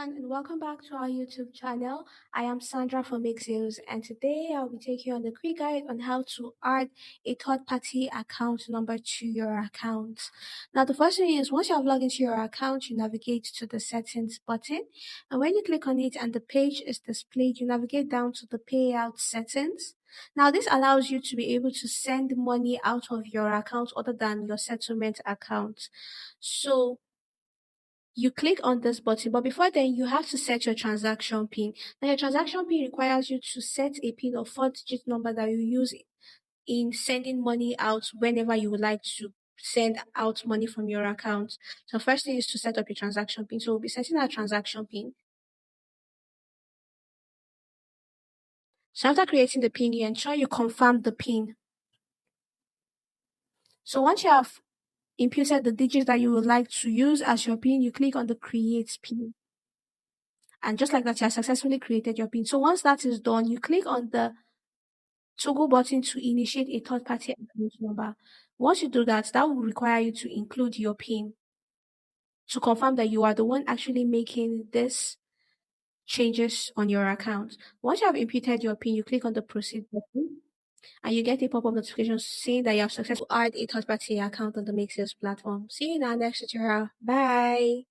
everyone, and welcome back to our YouTube channel. I am Sandra from Makesales, and today I'll be taking you on a quick guide on how to add a third-party account number to your account. Now, the first thing is once you have logged into your account, you navigate to the settings button, and when you click on it and the page is displayed, you navigate down to the payout settings. Now, this allows you to be able to send money out of your account other than your settlement account. So you click on this button, but before then, you have to set your transaction PIN. Now, your transaction PIN requires you to set a PIN of 4-digit number that you use in sending money out whenever you would like to send out money from your account. So, first thing is to set up your transaction PIN. So, we'll be setting our transaction PIN. So, after creating the PIN, you ensure you confirm the PIN. So, once you have inputted the digits that you would like to use as your PIN, you click on the create PIN. And just like that, you have successfully created your PIN. So once that is done, you click on the toggle button to initiate a third-party account number. Once you do that, that will require you to include your PIN to confirm that you are the one actually making this changes on your account. Once you have inputted your PIN, you click on the proceed button and you get a pop-up notification saying that you have successfully added a third-party account on the Makesales platform. See you in our next tutorial. Bye.